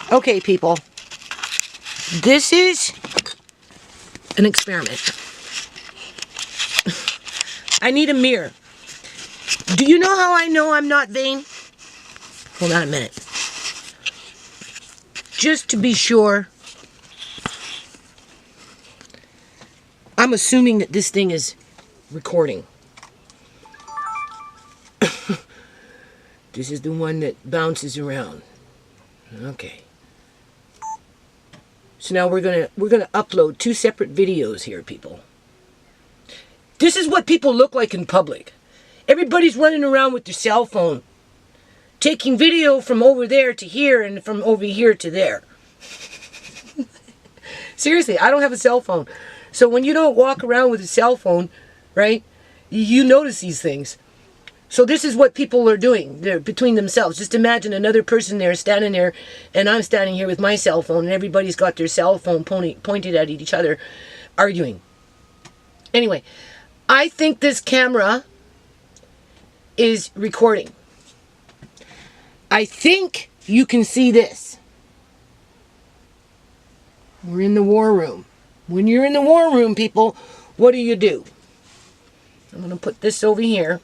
Okay, people. This is an experiment. I need a mirror. Do you know how I know I'm not vain? Hold on a minute. Just to be sure, I'm assuming that this thing is recording. This is the one that bounces around. Okay. So now we're gonna upload 2 separate videos here, people. This is what people look like in public. Everybody's running around with their cell phone, taking video from over there to here and from over here to there. Seriously, I don't have a cell phone. So when you don't walk around with a cell phone, right, you notice these things. So this is what people are doing. They're between themselves. Just imagine another person there standing there, and I'm standing here with my cell phone, and everybody's got their cell phone pointed at each other, arguing. Anyway, I think this camera is recording. I think you can see this. We're in the war room. When you're in the war room, people, what do? I'm going to put this over here.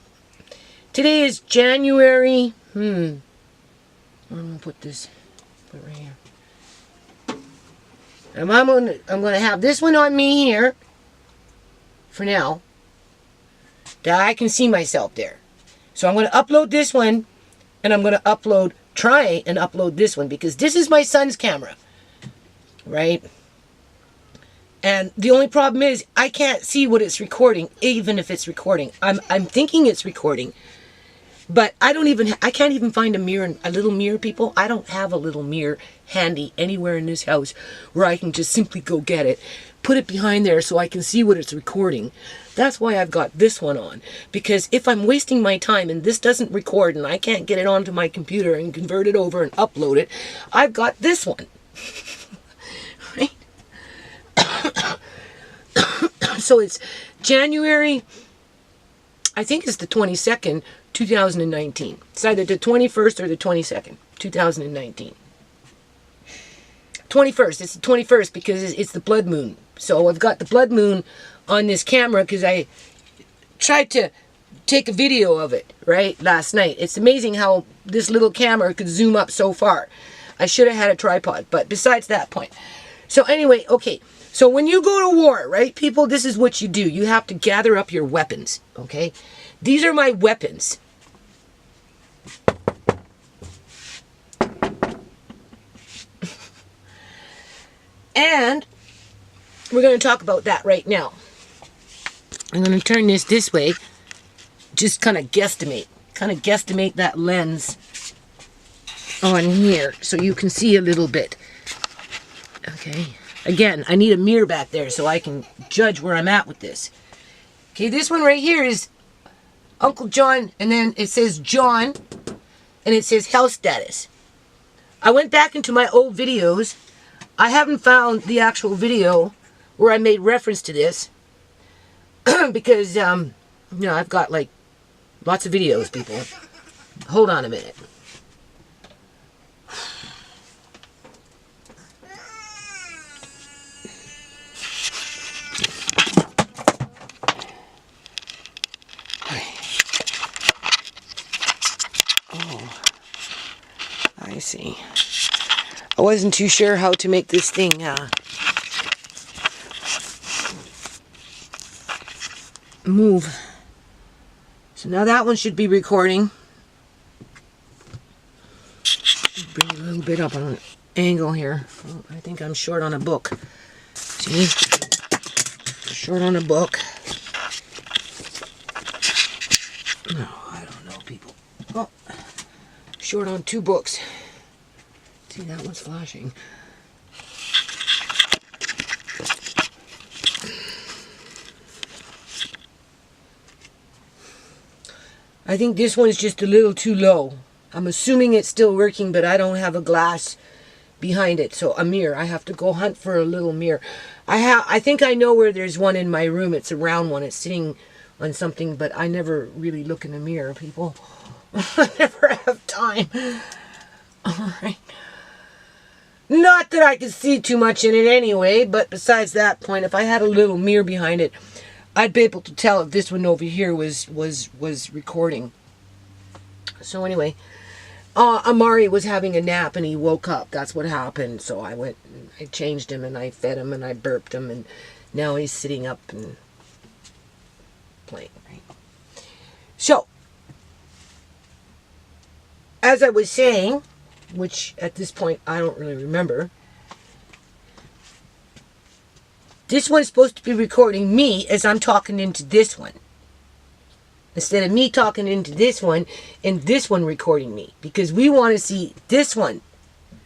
Today is January, I'm going to put it right here. And I'm going to have this one on me here, for now, that I can see myself there. So I'm going to upload this one, and I'm going to try and upload this one, because this is my son's camera, right? And the only problem is, I can't see what it's recording, even if it's recording. I'm thinking it's recording. But I can't even find a little mirror, people. I don't have a little mirror handy anywhere in this house where I can just simply go get it, put it behind there so I can see what it's recording. That's why I've got this one on. Because if I'm wasting my time and this doesn't record and I can't get it onto my computer and convert it over and upload it, I've got this one. Right? So it's January, I think it's the 22nd, 2019. It's either the 21st or the 22nd, 2019. 21st. It's the 21st because it's the blood moon. So I've got the blood moon on this camera because I tried to take a video of it, right, last night. It's amazing how this little camera could zoom up so far. I should have had a tripod, but besides that point. So anyway, okay. So when you go to war, right, people, this is what you do. You have to gather up your weapons, okay? These are my weapons. And we're going to talk about that right now. I'm going to turn this way. Just kind of guesstimate that lens on here so you can see a little bit. Okay. Again, I need a mirror back there so I can judge where I'm at with this. Okay, this one right here is Uncle John, and then it says John, and it says health status. I went back into my old videos. I haven't found the actual video where I made reference to this because, I've got like lots of videos, people. Hold on a minute. I see. I wasn't too sure how to make this thing move. So now that one should be recording. Bring it a little bit up on an angle here. Oh, I think I'm short on a book. See? Short on a book. No, I don't know, people. Oh, short on 2 books. See, that one's flashing. I think this one's just a little too low. I'm assuming it's still working, but I don't have a glass behind it. So a mirror. I have to go hunt for a little mirror. I think I know where there's one in my room. It's a round one. It's sitting on something, but I never really look in the mirror, people. I never have time. All right. Not that I could see too much in it anyway, but besides that point, if I had a little mirror behind it, I'd be able to tell if this one over here was recording. So anyway, Amari was having a nap and he woke up. That's what happened. So I went and I changed him and I fed him and I burped him, and now he's sitting up and playing. Right? So, as I was saying, which at this point I don't really remember, this one's supposed to be recording me as I'm talking into this one, instead of me talking into this one and this one recording me, because we want to see this one,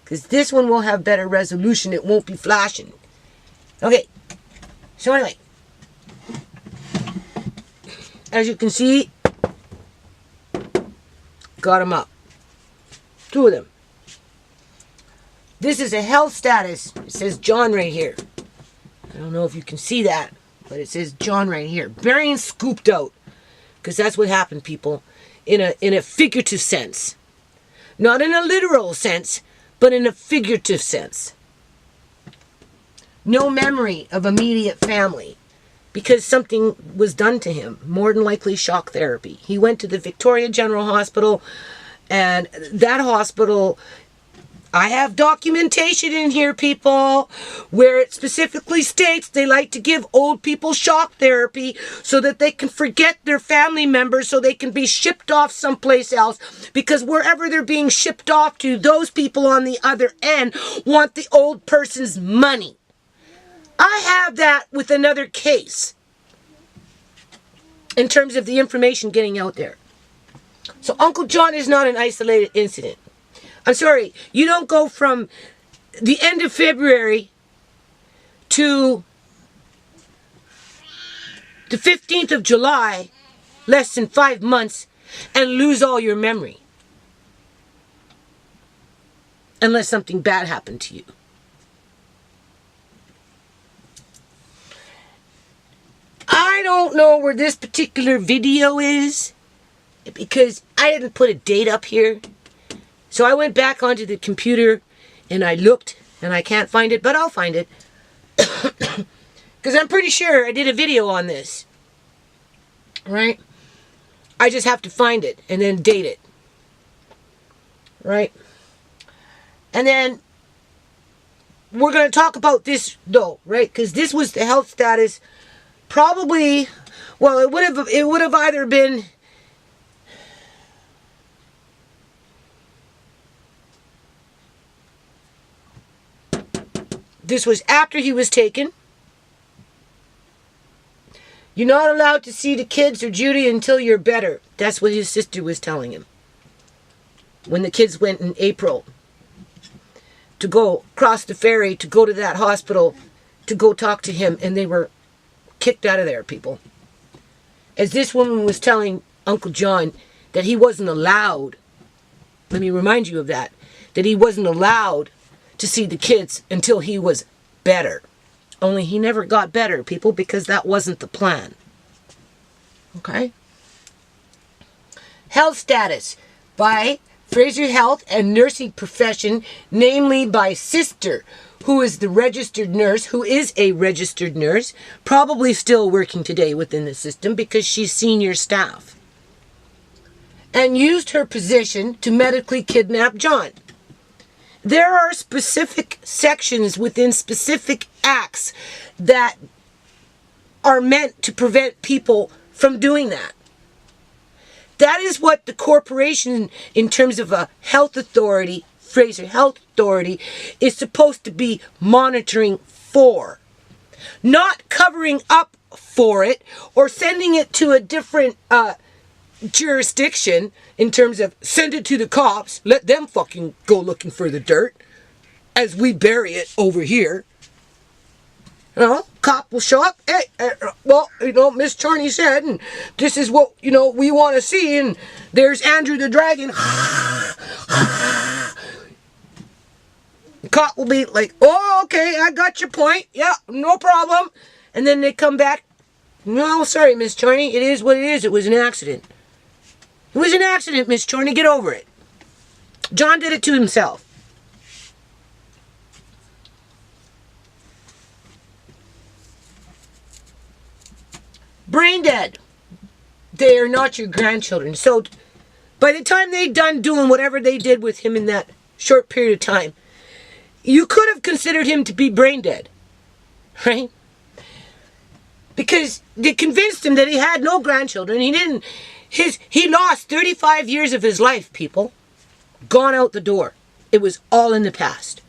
because this one will have better resolution. It won't be flashing. Okay, so anyway, as you can see, got them up, 2 of them. This is a health status. It says John right here. I don't know if you can see that, but it says John right here. Bearing scooped out. Because that's what happened, people. In a figurative sense. Not in a literal sense, but in a figurative sense. No memory of immediate family. Because something was done to him. More than likely shock therapy. He went to the Victoria General Hospital. And that hospital, I have documentation in here, people, where it specifically states they like to give old people shock therapy so that they can forget their family members, so they can be shipped off someplace else, because wherever they're being shipped off to, those people on the other end want the old person's money. I have that with another case in terms of the information getting out there. So Uncle John is not an isolated incident. I'm sorry, you don't go from the end of February to the 15th of July, less than 5 months, and lose all your memory. Unless something bad happened to you. I don't know where this particular video is, because I didn't put a date up here. So I went back onto the computer and I looked, and I can't find it, but I'll find it. Because I'm pretty sure I did a video on this. Right? I just have to find it and then date it. Right? And then we're going to talk about this though, right? Because this was the health status. Probably, well, it would have either been this was after he was taken. You're not allowed to see the kids or Judy until you're better. That's what his sister was telling him. When the kids went in April to go cross the ferry, to go to that hospital, to go talk to him, and they were kicked out of there, people. As this woman was telling Uncle John that he wasn't allowed, let me remind you of that he wasn't allowed to see the kids until he was better. Only he never got better, people, because that wasn't the plan. Okay? Health status by Fraser Health and Nursing Profession, namely by sister, who is the registered nurse, who is a registered nurse, probably still working today within the system because she's senior staff, and used her position to medically kidnap John. There are specific sections within specific acts that are meant to prevent people from doing that. That is what the corporation, in terms of a health authority, Fraser Health Authority, is supposed to be monitoring for. Not covering up for it or sending it to a different jurisdiction in terms of send it to the cops, let them fucking go looking for the dirt as we bury it over here. You know, cop will show up. Hey, well, you know, Miss Charney said, and this is what, you know, we want to see, and there's Andrew the Dragon. The cop will be like, oh, okay, I got your point. Yeah, no problem. And then they come back. No, sorry, Miss Charney. It is what it is. It was an accident. It was an accident, Miss Charney. Get over it. John did it to himself. brain dead. They are not your grandchildren. So by the time they done doing whatever they did with him in that short period of time, you could have considered him to be brain dead, right? Because they convinced him that he had no grandchildren. He lost 35 years of his life, people. Gone out the door. It was all in the past.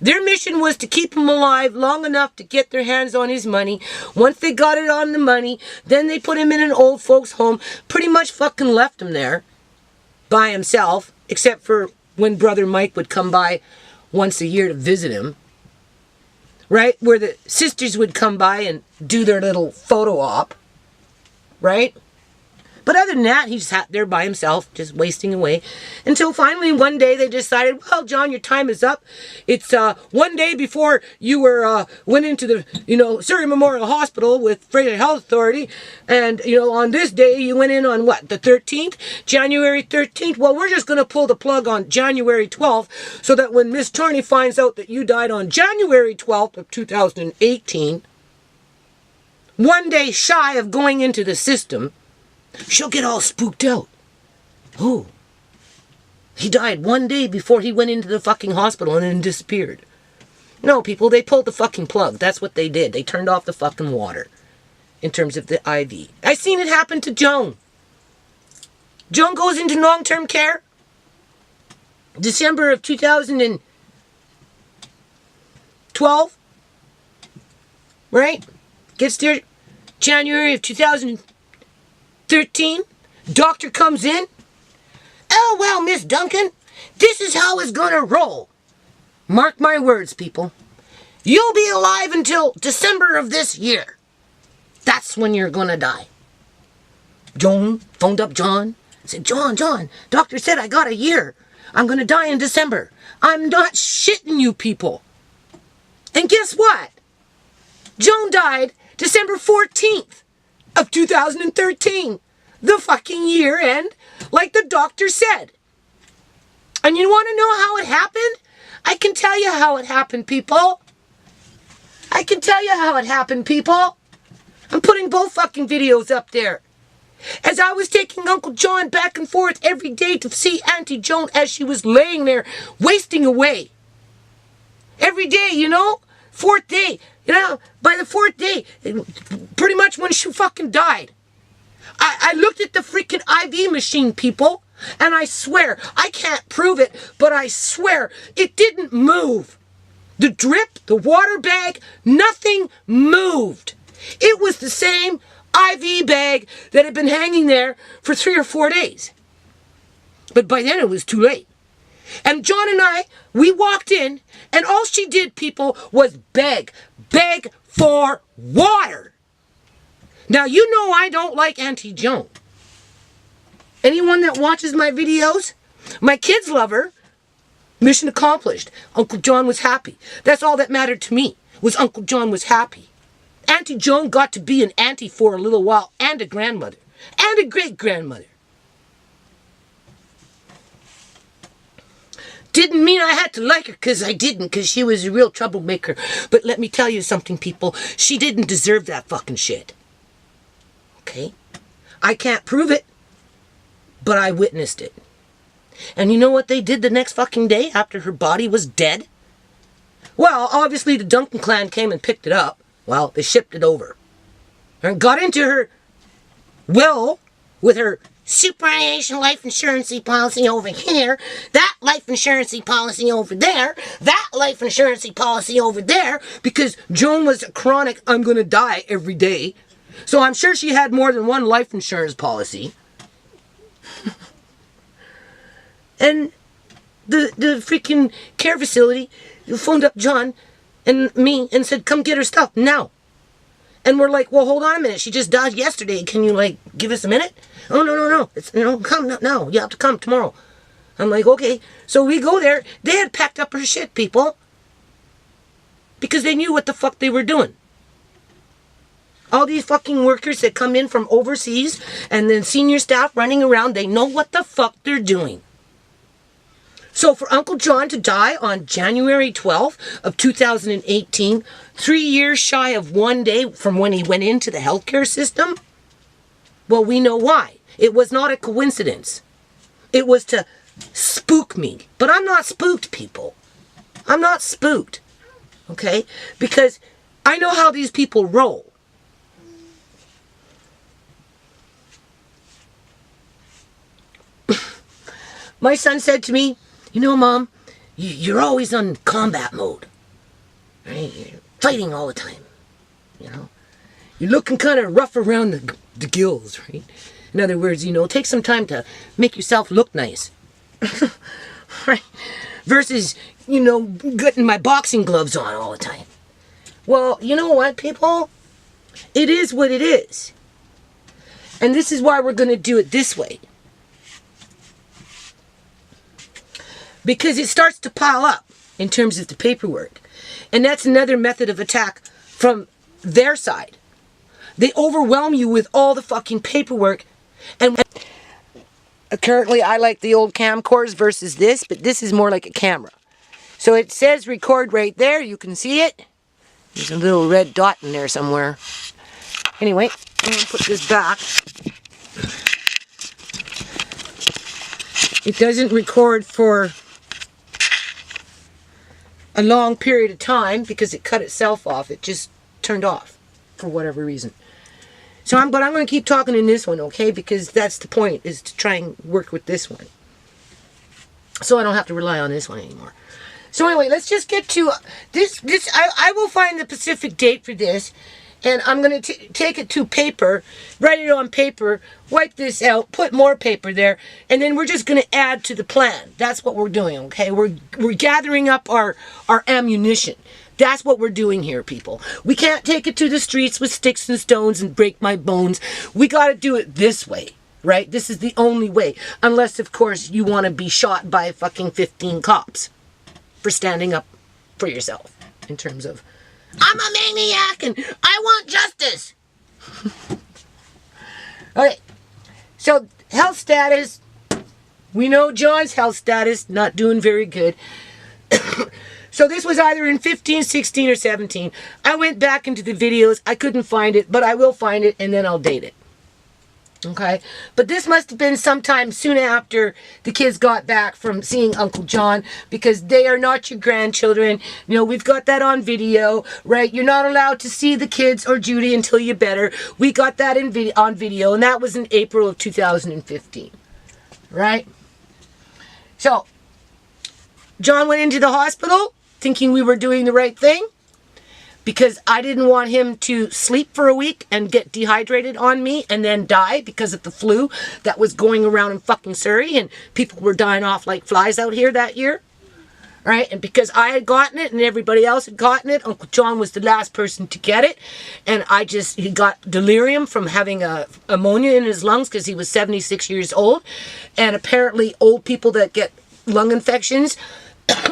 Their mission was to keep him alive long enough to get their hands on his money. Once they got it on the money, then they put him in an old folks home. Pretty much fucking left him there by himself, except for when Brother Mike would come by once a year to visit him. Right? Where the sisters would come by and do their little photo op. Right? But other than that, he sat there by himself, just wasting away. Until finally one day they decided, well, John, your time is up. It's one day before you went into the, Surrey Memorial Hospital with Fraser Health Authority. And, on this day you went in on what, the 13th? January 13th? Well, we're just going to pull the plug on January 12th so that when Miss Charney finds out that you died on January 12th of 2018, one day shy of going into the system, she'll get all spooked out. Oh, he died one day before he went into the fucking hospital and then disappeared. No, people, they pulled the fucking plug. That's what they did. They turned off the fucking water in terms of the IV. I seen it happen to Joan. Joan goes into long-term care. December of 2012. Right? Gets there January of 2013. Doctor comes in. Oh, well, Miss Duncan, this is how it's gonna roll. Mark my words, people. You'll be alive until December of this year. That's when you're gonna die. Joan phoned up John. Said, John, doctor said I got a year. I'm gonna die in December. I'm not shitting you people. And guess what? Joan died December 14th of 2013. The fucking year end, like the doctor said. And you want to know how it happened? I can tell you how it happened, people. I can tell you how it happened, people. I'm putting both fucking videos up there. As I was taking Uncle John back and forth every day to see Auntie Joan as she was laying there, wasting away. Every day, fourth day, by the fourth day, pretty much when she fucking died. I looked at the freaking IV machine, people, and I swear, I can't prove it, but I swear, it didn't move. The drip, the water bag, nothing moved. It was the same IV bag that had been hanging there for 3 or 4 days. But by then it was too late. And John and I, we walked in, and all she did, people, was beg for water. Now, you know I don't like Auntie Joan. Anyone that watches my videos, my kids love her. Mission accomplished. Uncle John was happy. That's all that mattered to me, was Uncle John was happy. Auntie Joan got to be an auntie for a little while, and a grandmother, and a great-grandmother. Didn't mean I had to like her, because I didn't, because she was a real troublemaker. But let me tell you something, people. She didn't deserve that fucking shit. Okay? I can't prove it, but I witnessed it. And you know what they did the next fucking day after her body was dead? Well, obviously the Duncan clan came and picked it up. Well, they shipped it over. And got into her will with her superannuation life insurance policy over here, that life insurance policy over there, that life insurance policy over there, because Joan was a chronic, I'm going to die every day. So I'm sure she had more than one life insurance policy. And the freaking care facility phoned up John and me and said, come get her stuff now. And we're like, well, hold on a minute. She just died yesterday. Can you, give us a minute? Oh, no. It's, come now. You have to come tomorrow. I'm like, okay. So we go there. They had packed up her shit, people. Because they knew what the fuck they were doing. All these fucking workers that come in from overseas and then senior staff running around, they know what the fuck they're doing. So for Uncle John to die on January 12th of 2018, 3 years shy of 1 day from when he went into the healthcare system, well, we know why. It was not a coincidence. It was to spook me. But I'm not spooked, people. I'm not spooked. Okay? Because I know how these people roll. My son said to me, you know, Mom, you're always on combat mode. Right? You're fighting all the time. You know? You're looking kind of rough around the gills, right? In other words, you know, take some time to make yourself look nice. Right? Versus, you know, getting my boxing gloves on all the time. Well, you know what, people? It is what it is. And this is why we're going to do it this way. Because it starts to pile up in terms of the paperwork. And that's another method of attack from their side. They overwhelm you with all the fucking paperwork. And currently I like the old camcorders versus this, but this is more like a camera. So it says record right there. You can see it. There's a little red dot in there somewhere. Anyway, I'm going to put this back. It doesn't record for a long period of time because it cut itself off. It just turned off for whatever reason. So I'm going to keep talking in this one, okay? Because that's the point, is to try and work with this one. So I don't have to rely on this one anymore. So anyway, let's just get to this. I will find the specific date for this. And I'm going to take it to paper, write it on paper, wipe this out, put more paper there, and then we're just going to add to the plan. That's what we're doing, okay? We're gathering up our ammunition. That's what we're doing here, people. We can't take it to the streets with sticks and stones and break my bones. We got to do it this way, right? This is the only way. Unless, of course, you want to be shot by fucking 15 cops for standing up for yourself in terms of, I'm a maniac and I want justice. Okay, so health status. We know John's health status, not doing very good. So this was either in 15, 16, or 17. I went back into the videos. I couldn't find it, but I will find it and then I'll date it. Okay, but this must have been sometime soon after the kids got back from seeing Uncle John, because they are not your grandchildren. You know, we've got that on video, right? You're not allowed to see the kids or Judy until you're better. We got that on video, and that was in April of 2015, right? So, John went into the hospital thinking we were doing the right thing, because I didn't want him to sleep for a week and get dehydrated on me and then die because of the flu that was going around in fucking Surrey, and people were dying off like flies out here that year, right? And because I had gotten it and everybody else had gotten it, Uncle John was the last person to get it, and he got delirium from having ammonia in his lungs because he was 76 years old, and apparently old people that get lung infections,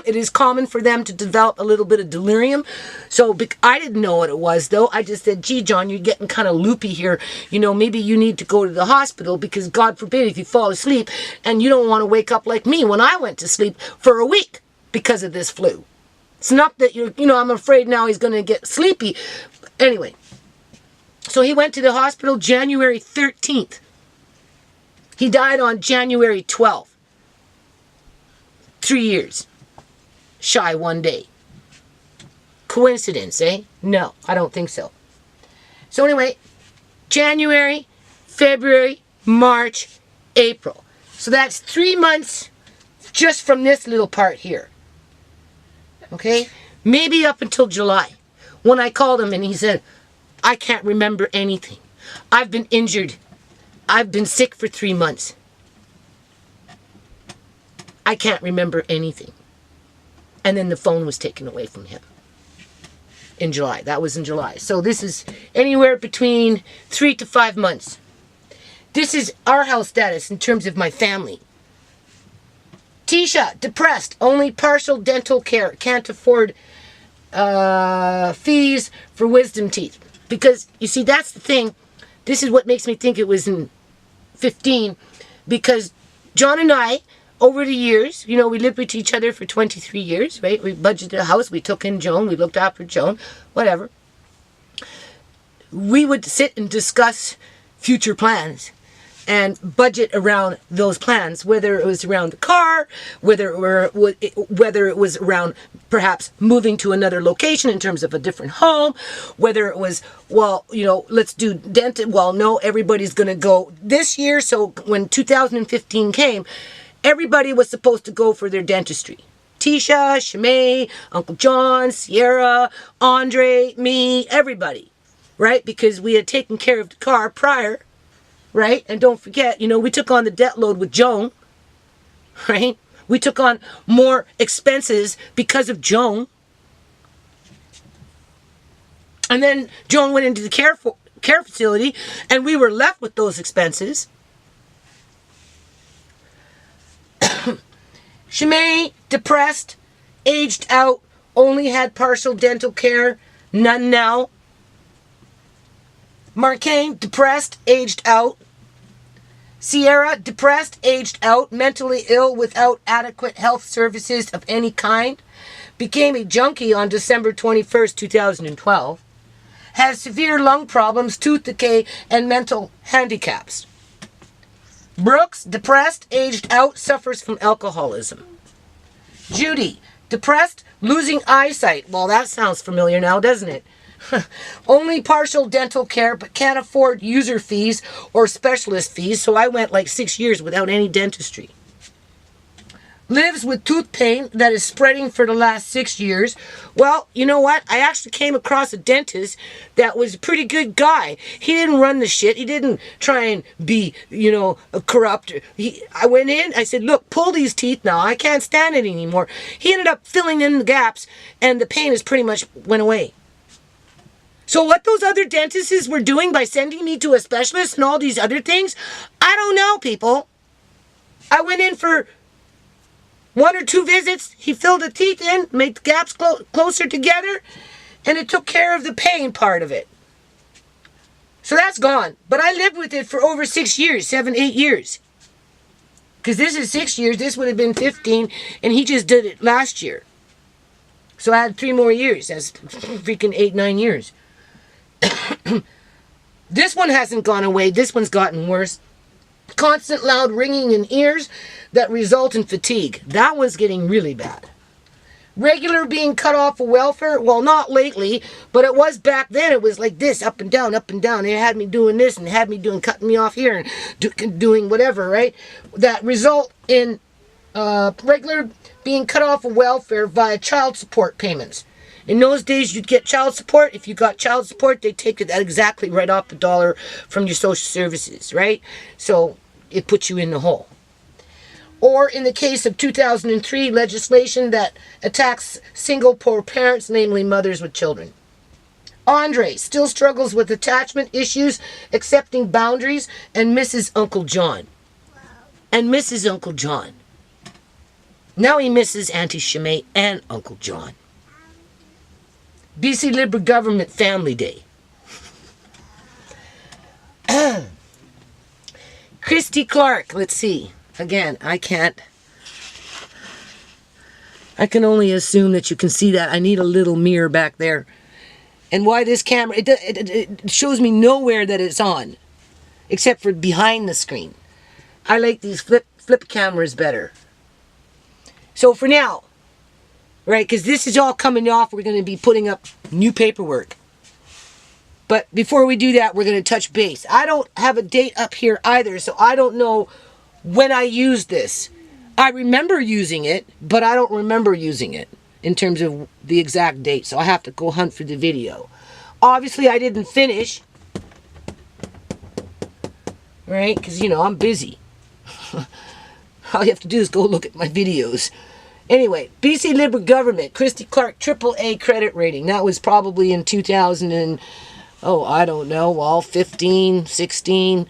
it is common for them to develop a little bit of delirium. So I didn't know what it was, though. I just said, gee, John, you're getting kind of loopy here. You know, maybe you need to go to the hospital, because God forbid if you fall asleep and you don't want to wake up like me when I went to sleep for a week because of this flu. It's not that I'm afraid now he's going to get sleepy. Anyway, so he went to the hospital January 13th. He died on January 12th. 3 years. Shy 1 day. Coincidence, eh? No, I don't think so. So anyway, January, February, March, April. So that's 3 months just from this little part here. Okay? Maybe up until July, when I called him and he said, I can't remember anything. I've been injured. I've been sick for 3 months. I can't remember anything. And then the phone was taken away from him in July. That was in July. So this is anywhere between 3 to 5 months. This is our health status in terms of my family. Tisha, depressed, only partial dental care, can't afford fees for wisdom teeth. Because, you see, that's the thing. This is what makes me think it was in 15. Because John and I over the years, you know, we lived with each other for 23 years, right? We budgeted a house, we took in Joan, we looked after Joan, whatever. We would sit and discuss future plans and budget around those plans, whether it was around the car, whether it was around perhaps moving to another location in terms of a different home, whether it was, well, you know, let's do dental. Well, no, everybody's going to go this year. So when 2015 came, everybody was supposed to go for their dentistry. Tisha, Shimei, Uncle John, Sierra, Andre, me, everybody, right? Because we had taken care of the car prior. Right? And don't forget, you know, we took on the debt load with Joan, right? We took on more expenses because of Joan. And then Joan went into the care facility and we were left with those expenses. Shimei, depressed, aged out, only had partial dental care, none now. Marcaine, depressed, aged out. Sierra, depressed, aged out, mentally ill without adequate health services of any kind. Became a junkie on December 21st, 2012. Has severe lung problems, tooth decay, and mental handicaps. Brooks, depressed, aged out, suffers from alcoholism. Judy, depressed, losing eyesight. Well, that sounds familiar now, doesn't it? Only partial dental care, but can't afford user fees or specialist fees, so I went like 6 years without any dentistry. Lives with tooth pain that is spreading for the last 6 years. Well, you know what? I actually came across a dentist that was a pretty good guy. He didn't run the shit. He didn't try and be, you know, corrupt. I went in, I said, look, pull these teeth now. I can't stand it anymore. He ended up filling in the gaps, and the pain has pretty much went away. So what those other dentists were doing by sending me to a specialist and all these other things, I don't know, people. I went in for 1 or 2 visits. He filled the teeth in, made the gaps closer together, and it took care of the pain part of it. So that's gone. But I lived with it for over 6 years, 7, 8 years. Because this is 6 years, this would have been 15, and he just did it last year. So I had 3 more years. That's freaking 8, 9 years. This one hasn't gone away. This one's gotten worse. Constant loud ringing in ears that result in fatigue. That one's getting really bad. Regular being cut off of welfare. Well, not lately, but it was back then. It was like this, up and down, up and down. It had me doing this and had me cutting me off here and doing whatever, right? That result in regular being cut off of welfare via child support payments. In those days, you'd get child support. If you got child support, they take it exactly right off the dollar from your social services, right? So it puts you in the hole. Or in the case of 2003 legislation that attacks single poor parents, namely mothers with children. Andre still struggles with attachment issues, accepting boundaries, and misses Uncle John. And misses Uncle John. Now he misses Auntie Shimei and Uncle John. BC Liberal Government Family Day. Christy Clark, let's see. Again, I can only assume that you can see that. I need a little mirror back there. And why this camera, it shows me nowhere that it's on. Except for behind the screen. I like these flip cameras better. So for now, right, because this is all coming off, we're going to be putting up new paperwork. But before we do that, we're going to touch base. I don't have a date up here either, so I don't know when I used this. I remember using it, but I don't remember using it in terms of the exact date, so I have to go hunt for the video. Obviously, I didn't finish, right, because, you know, I'm busy. All you have to do is go look at my videos. Anyway, BC Liberal Government, Christy Clark, AAA credit rating. That was probably in 2000 and, I don't know, well, 15, 16,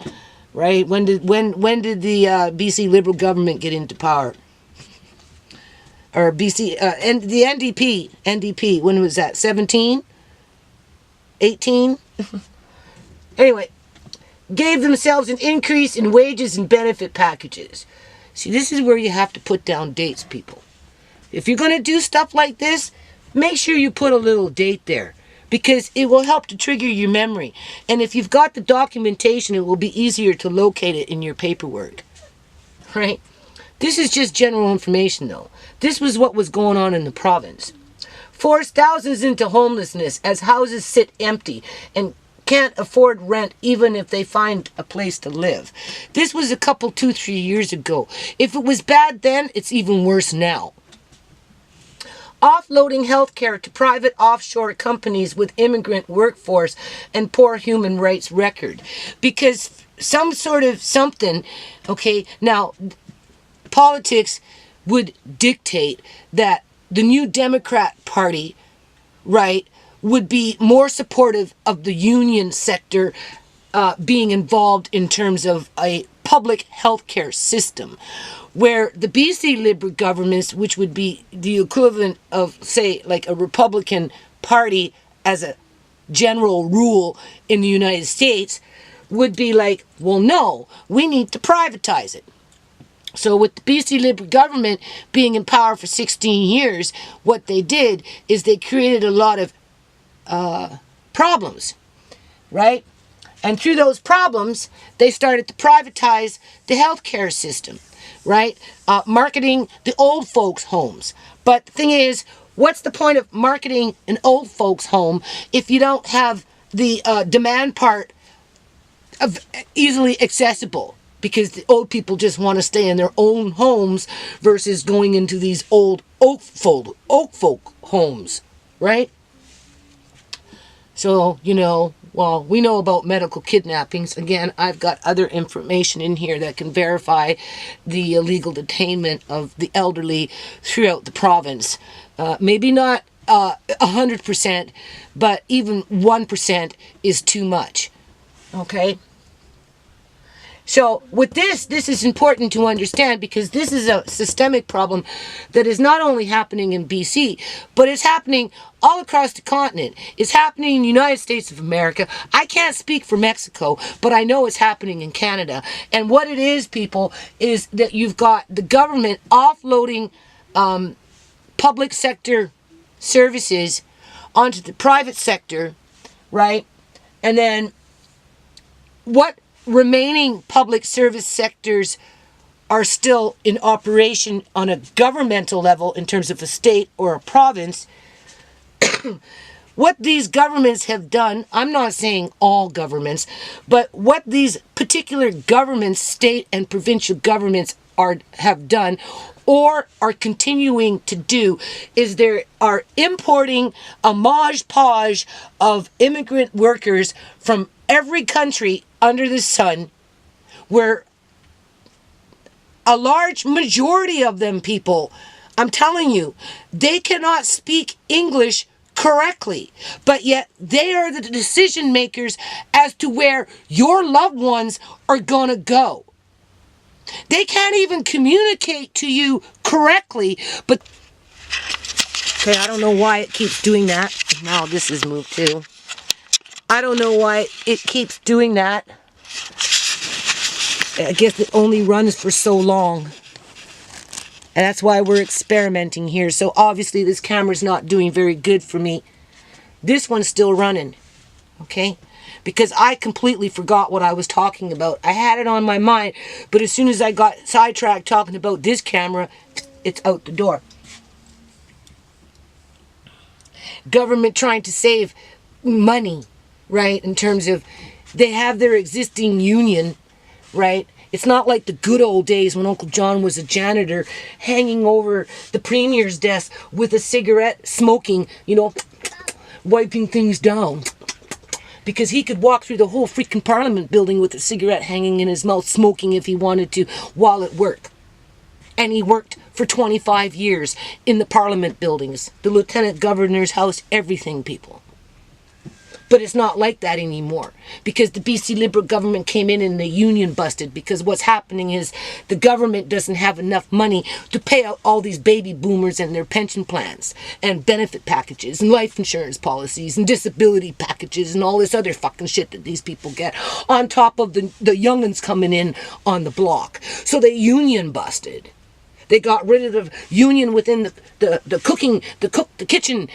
right? When did the BC Liberal Government get into power? Or BC, and the NDP, when was that? 17? 18? Anyway, gave themselves an increase in wages and benefit packages. See, this is where you have to put down dates, people. If you're going to do stuff like this, make sure you put a little date there, because it will help to trigger your memory. And if you've got the documentation, it will be easier to locate it in your paperwork. Right? This is just general information, though. This was what was going on in the province. Forced thousands into homelessness as houses sit empty and can't afford rent even if they find a place to live. This was a couple, 2-3 years ago. If it was bad then, it's even worse now. Offloading healthcare to private offshore companies with immigrant workforce and poor human rights record. Because some sort of something, okay, now politics would dictate that the new Democrat Party, right, would be more supportive of the union sector being involved in terms of a public healthcare system, where the BC Liberal governments, which would be the equivalent of, say, like a Republican Party as a general rule in the United States, would be like, well, no, we need to privatize it. So with the BC Liberal government being in power for 16 years, what they did is they created a lot of problems, right? And through those problems, they started to privatize the healthcare system, right? Marketing the old folks' homes. But the thing is, what's the point of marketing an old folks' home if you don't have the demand part of easily accessible? Because the old people just want to stay in their own homes versus going into these old oak folk homes, right? So, you know, well, we know about medical kidnappings. Again, I've got other information in here that can verify the illegal detainment of the elderly throughout the province. Maybe not 100%, but even 1% is too much. Okay? So with this is important to understand, because this is a systemic problem that is not only happening in BC, but it's happening all across the continent. It's happening in the United States of America. I can't speak for Mexico, but I know it's happening in Canada. And what it is, people, is that you've got the government offloading public sector services onto the private sector, right? And then what remaining public service sectors are still in operation on a governmental level in terms of a state or a province. What these governments have done, I'm not saying all governments, but what these particular governments, state and provincial governments have done or are continuing to do, is they are importing a modge-podge of immigrant workers from every country under the sun, where a large majority of them, people, I'm telling you, they cannot speak English correctly, but yet they are the decision makers as to where your loved ones are going to go. They can't even communicate to you correctly, but okay, I don't know why it keeps doing that. Now this is moved too. I don't know why it keeps doing that. I guess it only runs for so long. And that's why we're experimenting here. So obviously this camera's not doing very good for me. This one's still running. Okay? Because I completely forgot what I was talking about. I had it on my mind, but as soon as I got sidetracked talking about this camera, it's out the door. Government trying to save money, right? In terms of, they have their existing union, right? It's not like the good old days when Uncle John was a janitor hanging over the premier's desk with a cigarette, smoking, you know, wiping things down. Because he could walk through the whole freaking Parliament building with a cigarette hanging in his mouth, smoking if he wanted to, while at work. And he worked for 25 years in the Parliament buildings, the Lieutenant Governor's house, everything, people. But it's not like that anymore because the BC Liberal government came in and the union busted, because what's happening is the government doesn't have enough money to pay out all these baby boomers and their pension plans and benefit packages and life insurance policies and disability packages and all this other fucking shit that these people get on top of the young'uns coming in on the block. So they union busted. They got rid of the union within the kitchen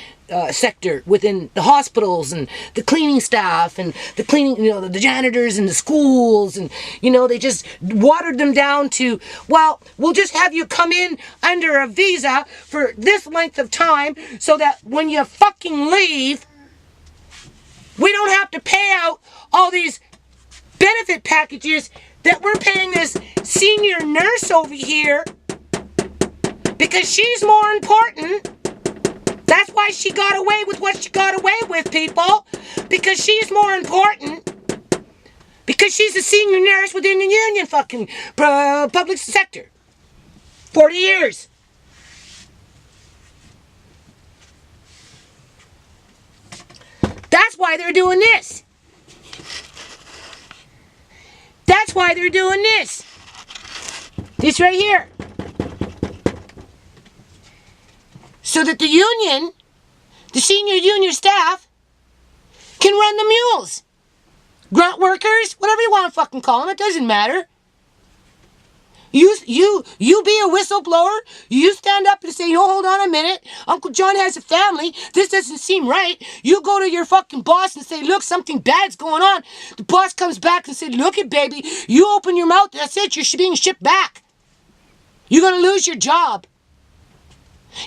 sector, within the hospitals and the cleaning staff and the cleaning, the janitors in the schools, and they just watered them down to, well, we'll just have you come in under a visa for this length of time so that when you fucking leave, we don't have to pay out all these benefit packages that we're paying this senior nurse over here because she's more important. That's why she got away with what she got away with, people. Because she's more important. Because she's a senior nurse within the union fucking public sector. 40 years. That's why they're doing this. That's why they're doing this. This right here. So that the union, the senior union staff, can run the mules. Grunt workers, whatever you want to fucking call them, it doesn't matter. You be a whistleblower. You stand up and say, oh, hold on a minute. Uncle John has a family. This doesn't seem right. You go to your fucking boss and say, look, something bad's going on. The boss comes back and says, look it, baby. You open your mouth, that's it. You're being shipped back. You're going to lose your job.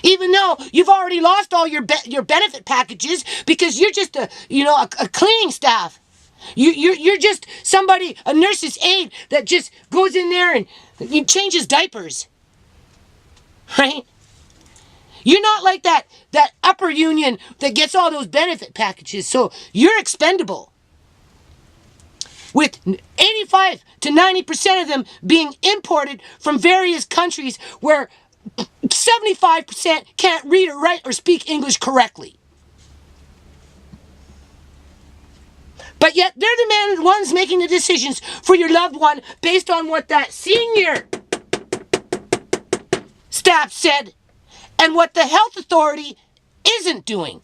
Even though you've already lost all your benefit packages because you're just a cleaning staff. You're just somebody, a nurse's aide that just goes in there and changes diapers. Right? You're not like that upper union that gets all those benefit packages, so you're expendable. With 85 to 90% of them being imported from various countries where 75% can't read or write or speak English correctly. But yet they're the ones making the decisions for your loved one based on what that senior staff said and what the health authority isn't doing.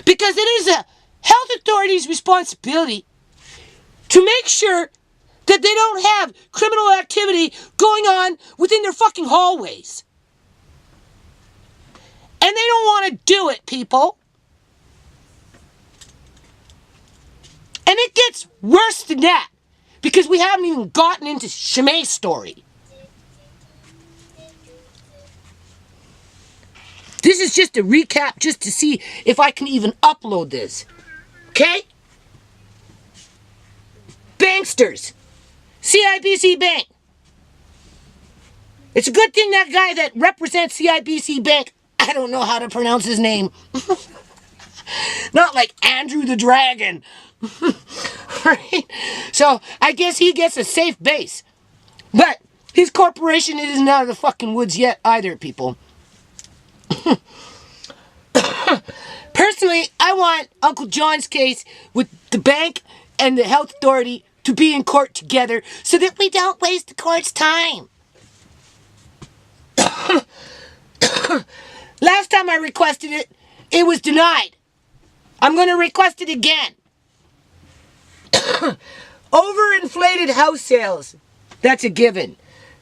Because it is a health authority's responsibility to make sure that they don't have criminal activity going on within their fucking hallways. And they don't want to do it, people. And it gets worse than that, because we haven't even gotten into Shimei's story. This is just a recap just to see if I can even upload this. Okay? Banksters. CIBC Bank. It's a good thing that guy that represents CIBC Bank, I don't know how to pronounce his name. Not like Andrew the Dragon. Right? So I guess he gets a safe base. But his corporation isn't out of the fucking woods yet either, people. Personally, I want Uncle John's case with the bank and the health authority to be in court together so that we don't waste the court's time. Last time I requested it, it was denied. I'm going to request it again. Overinflated house sales. That's a given.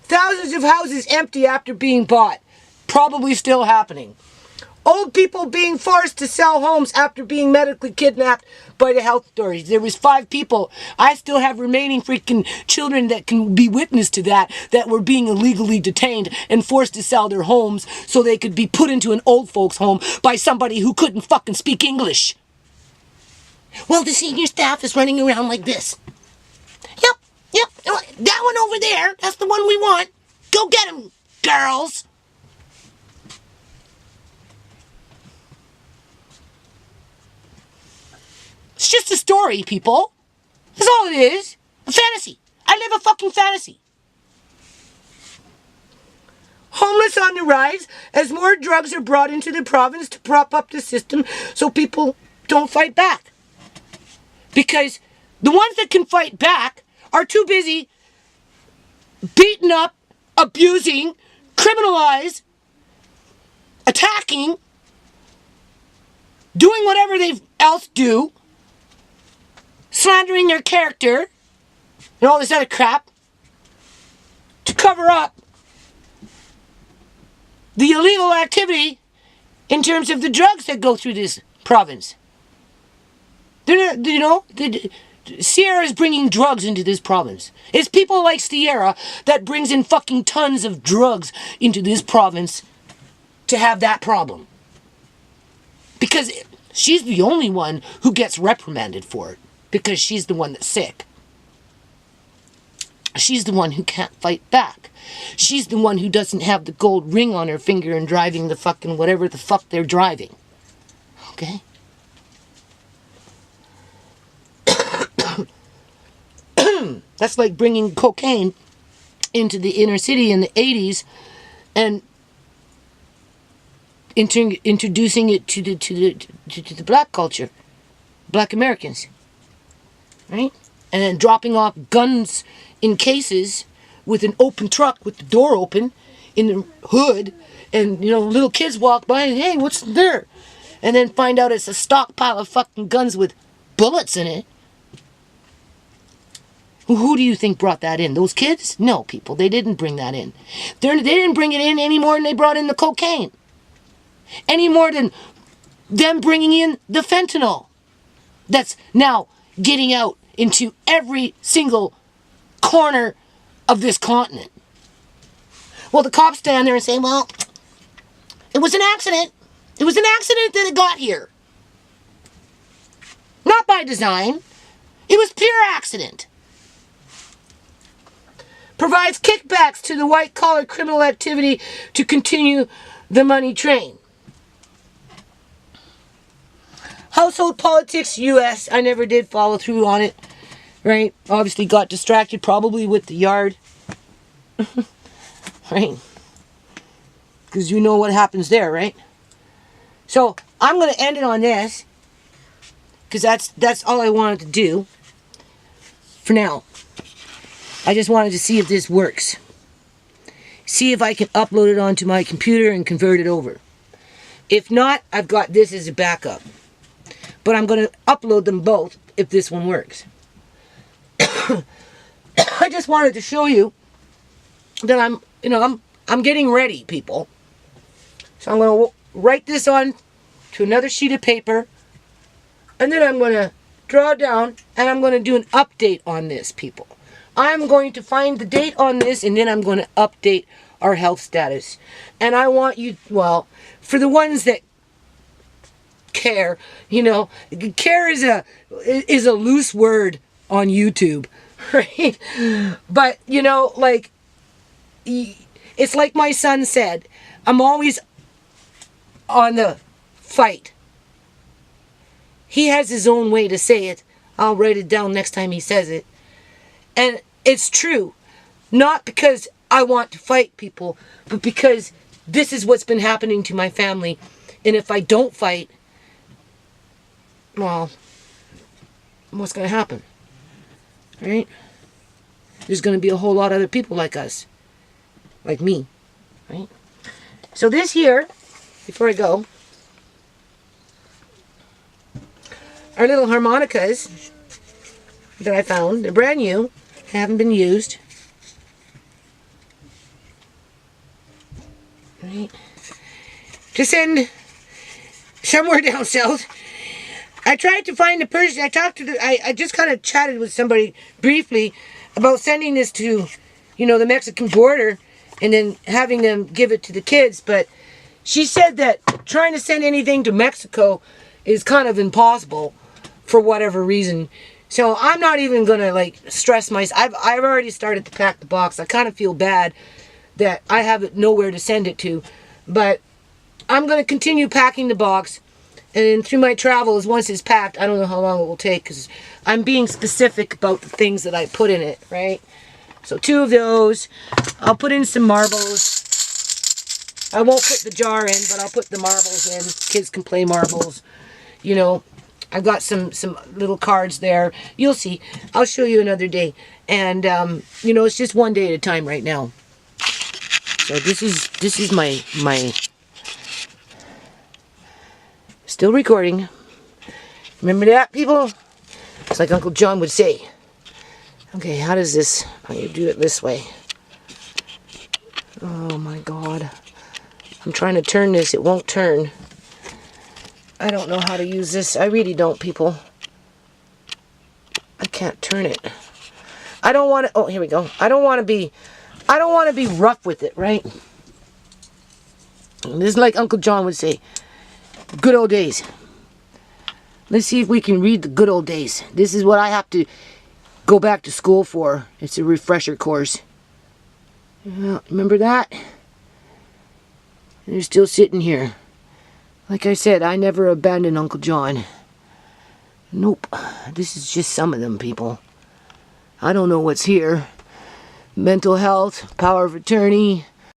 Thousands of houses empty after being bought. Probably still happening. Old people being forced to sell homes after being medically kidnapped by the health authorities. There was 5 people. I still have remaining freaking children that can be witness to that were being illegally detained and forced to sell their homes so they could be put into an old folks home by somebody who couldn't fucking speak English. Well, the senior staff is running around like this. Yep. That one over there, that's the one we want. Go get him, girls. It's just a story, people. That's all it is. A fantasy. I live a fucking fantasy. Homeless on the rise as more drugs are brought into the province to prop up the system so people don't fight back. Because the ones that can fight back are too busy beating up, abusing, criminalize, attacking, doing whatever they else do, slandering their character, and all this other crap to cover up the illegal activity in terms of the drugs that go through this province. They're not, you know, Sierra is bringing drugs into this province. It's people like Sierra that brings in fucking tons of drugs into this province to have that problem. Because she's the only one who gets reprimanded for it. Because she's the one that's sick. She's the one who can't fight back. She's the one who doesn't have the gold ring on her finger and driving the fucking whatever the fuck they're driving. Okay? That's like bringing cocaine into the inner city in the 80s and introducing it to the black culture, black Americans, right? And then dropping off guns in cases with an open truck with the door open in the hood, and you know, little kids walk by and, hey, what's there? And then find out it's a stockpile of fucking guns with bullets in it. Who do you think brought that in? Those kids? No, people. They didn't bring that in. They didn't bring it in any more than they brought in the cocaine. Any more than them bringing in the fentanyl. That's now getting out into every single corner of this continent. Well, the cops stand there and say, well, it was an accident. It was an accident that it got here. Not by design. It was pure accident. Provides kickbacks to the white-collar criminal activity to continue the money train. Household politics, U.S. I never did follow through on it, right? Obviously got distracted probably with the yard. Right? Because you know what happens there, right? So, I'm going to end it on this. Because that's all I wanted to do. For now. I just wanted to see if this works. See if I can upload it onto my computer and convert it over. If not, I've got this as a backup. But I'm going to upload them both if this one works. I just wanted to show you that I'm getting ready, people. So I'm going to write this on to another sheet of paper. And then I'm going to draw down and I'm going to do an update on this, people. I'm going to find the date on this and then I'm going to update our health status. And I want you, well, for the ones that care, you know, care is a loose word on YouTube, right? But, you know, like, it's like my son said, I'm always on the fight. He has his own way to say it. I'll write it down next time he says it. And it's true. Not because I want to fight people, but because this is what's been happening to my family. And if I don't fight, well, what's going to happen? Right? There's going to be a whole lot of other people like us. Like me. Right? So this here, before I go, are little harmonicas that I found. They're brand new. Haven't been used. Right. To send somewhere down south. I tried to find the person. I just kind of chatted with somebody briefly about sending this to, you know, the Mexican border and then having them give it to the kids. But she said that trying to send anything to Mexico is kind of impossible for whatever reason. So I'm not even going to, like, stress myself. I've already started to pack the box. I kind of feel bad that I have nowhere to send it to. But I'm going to continue packing the box. And then through my travels, once it's packed, I don't know how long it will take. Because I'm being specific about the things that I put in it, right? So 2 of those. I'll put in some marbles. I won't put the jar in, but I'll put the marbles in. Kids can play marbles. You know, I've got some little cards there. You'll see. I'll show you another day. And, you know, it's just one day at a time right now. So this is my still recording. Remember that, people? It's like Uncle John would say. Okay, how does this... I'm going to do it this way. Oh, my God. I'm trying to turn this. It won't turn. I don't know how to use this. I really don't, people. I can't turn it. I don't want to... Oh, here we go. I don't want to be rough with it, right? And this is like Uncle John would say. Good old days. Let's see if we can read the good old days. This is what I have to go back to school for. It's a refresher course. Yeah, remember that? And they're still sitting here. Like I said, I never abandoned Uncle John. Nope. This is just some of them, people. I don't know what's here. Mental health, power of attorney,